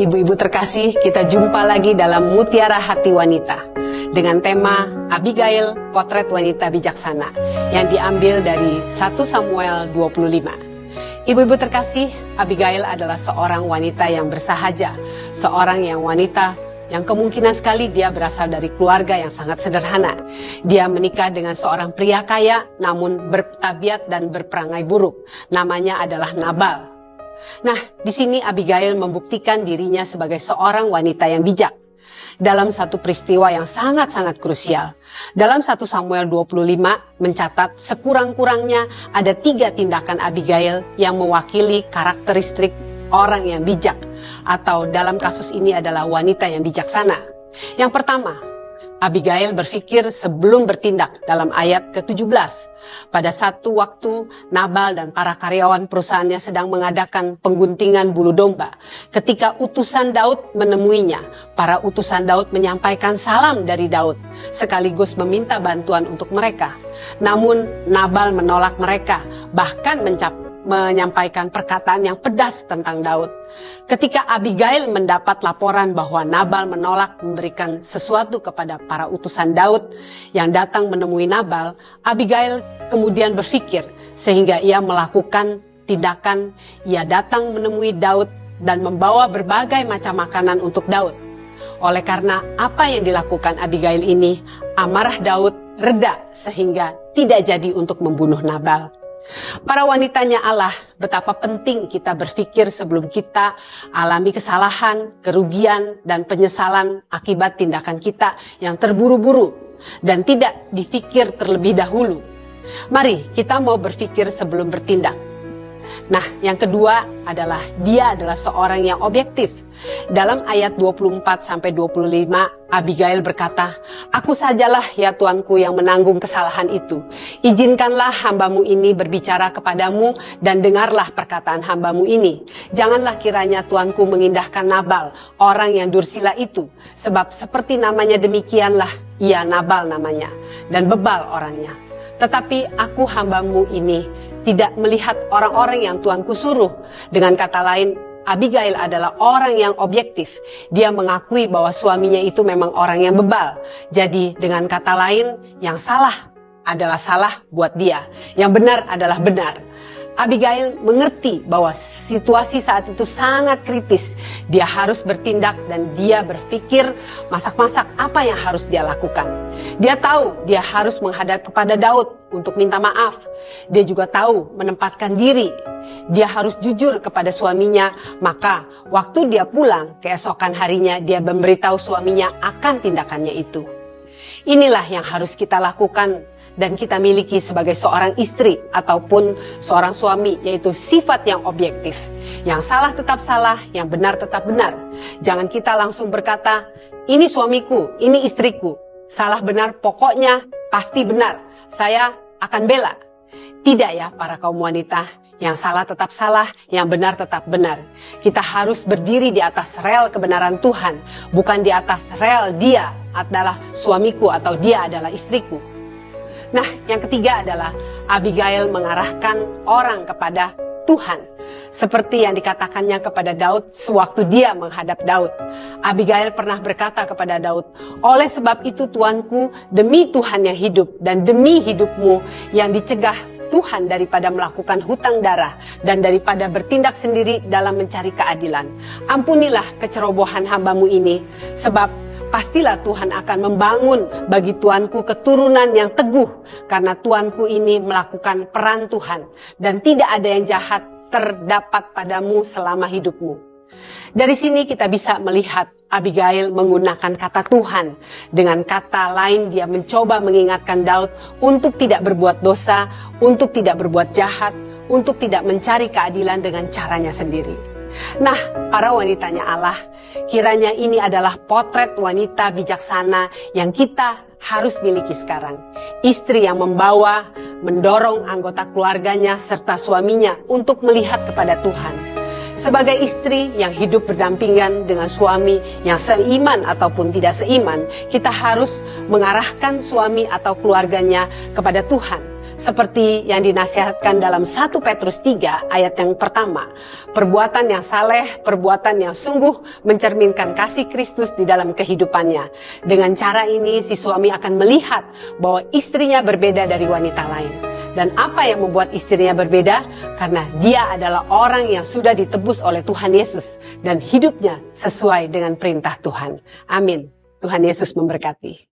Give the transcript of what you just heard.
Ibu-ibu terkasih, kita jumpa lagi dalam Mutiara Hati Wanita dengan tema Abigail, Potret Wanita Bijaksana yang diambil dari 1 Samuel 25. Ibu-ibu terkasih, Abigail adalah seorang wanita yang bersahaja, seorang wanita yang kemungkinan sekali dia berasal dari keluarga yang sangat sederhana. Dia menikah dengan seorang pria kaya namun bertabiat dan berperangai buruk. Namanya adalah Nabal. Nah, di sini Abigail membuktikan dirinya sebagai seorang wanita yang bijak dalam satu peristiwa yang sangat-sangat krusial. Dalam 1 Samuel 25 mencatat sekurang-kurangnya ada 3 tindakan Abigail yang mewakili karakteristik orang yang bijak, atau dalam kasus ini adalah wanita yang bijaksana. Yang pertama, Abigail berpikir sebelum bertindak dalam ayat ke-17. Pada satu waktu, Nabal dan para karyawan perusahaannya sedang mengadakan pengguntingan bulu domba. Ketika utusan Daud menemuinya, para utusan Daud menyampaikan salam dari Daud, sekaligus meminta bantuan untuk mereka. Namun, Nabal menolak mereka, bahkan menyampaikan perkataan yang pedas tentang Daud. Ketika Abigail mendapat laporan bahwa Nabal menolak memberikan sesuatu kepada para utusan Daud yang datang menemui Nabal, Abigail kemudian berpikir sehingga ia melakukan tindakan. Ia datang menemui Daud dan membawa berbagai macam makanan untuk Daud. Oleh karena apa yang dilakukan Abigail ini, amarah Daud reda sehingga tidak jadi untuk membunuh Nabal. Para wanitanya Allah, betapa penting kita berpikir sebelum kita alami kesalahan, kerugian, dan penyesalan akibat tindakan kita yang terburu-buru dan tidak dipikir terlebih dahulu. Mari kita mau berpikir sebelum bertindak. Nah, yang kedua adalah dia adalah seorang yang objektif. Dalam ayat 24-25, Abigail berkata, "Aku sajalah ya Tuanku yang menanggung kesalahan itu. Izinkanlah hambamu ini berbicara kepadamu dan dengarlah perkataan hambamu ini. Janganlah kiranya Tuanku mengindahkan Nabal, orang yang dursila itu. Sebab seperti namanya demikianlah ia Nabal namanya, dan bebal orangnya. Tetapi aku hambamu ini tidak melihat orang-orang yang Tuanku suruh." Dengan kata lain, Abigail adalah orang yang objektif. Dia mengakui bahwa suaminya itu memang orang yang bebal. Jadi dengan kata lain, yang salah adalah salah buat dia. Yang benar adalah benar. Abigail mengerti bahwa situasi saat itu sangat kritis. Dia harus bertindak dan dia berpikir masak-masak apa yang harus dia lakukan. Dia tahu dia harus menghadap kepada Daud untuk minta maaf. Dia juga tahu menempatkan diri. Dia harus jujur kepada suaminya. Maka waktu dia pulang keesokan harinya, dia memberitahu suaminya akan tindakannya itu. Inilah yang harus kita lakukan dan kita miliki sebagai seorang istri ataupun seorang suami, yaitu sifat yang objektif. Yang salah tetap salah, yang benar tetap benar. Jangan kita langsung berkata, ini suamiku, ini istriku. Salah benar pokoknya pasti benar. Saya akan bela. Tidak ya para kaum wanita, yang salah tetap salah, yang benar tetap benar. Kita harus berdiri di atas rel kebenaran Tuhan, bukan di atas rel dia adalah suamiku atau dia adalah istriku. Nah, yang ketiga adalah Abigail mengarahkan orang kepada Tuhan. Seperti yang dikatakannya kepada Daud sewaktu dia menghadap Daud. Abigail pernah berkata kepada Daud, "Oleh sebab itu Tuanku, demi Tuhan yang hidup dan demi hidupmu yang dicegah Tuhan daripada melakukan hutang darah dan daripada bertindak sendiri dalam mencari keadilan. Ampunilah kecerobohan hambamu ini, sebab pastilah Tuhan akan membangun bagi tuanku keturunan yang teguh, karena tuanku ini melakukan peran Tuhan, dan tidak ada yang jahat terdapat padamu selama hidupmu." Dari sini kita bisa melihat Abigail menggunakan kata Tuhan. Dengan kata lain, dia mencoba mengingatkan Daud untuk tidak berbuat dosa, untuk tidak berbuat jahat, untuk tidak mencari keadilan dengan caranya sendiri. Nah, para wanitanya Allah, kiranya ini adalah potret wanita bijaksana yang kita harus miliki sekarang. Istri yang membawa, mendorong anggota keluarganya serta suaminya untuk melihat kepada Tuhan. Sebagai istri yang hidup berdampingan dengan suami yang seiman ataupun tidak seiman, kita harus mengarahkan suami atau keluarganya kepada Tuhan. Seperti yang dinasihatkan dalam 1 Petrus 3 ayat yang pertama, perbuatan yang saleh, perbuatan yang sungguh mencerminkan kasih Kristus di dalam kehidupannya. Dengan cara ini si suami akan melihat bahwa istrinya berbeda dari wanita lain. Dan apa yang membuat istrinya berbeda? Karena dia adalah orang yang sudah ditebus oleh Tuhan Yesus dan hidupnya sesuai dengan perintah Tuhan. Amin. Tuhan Yesus memberkati.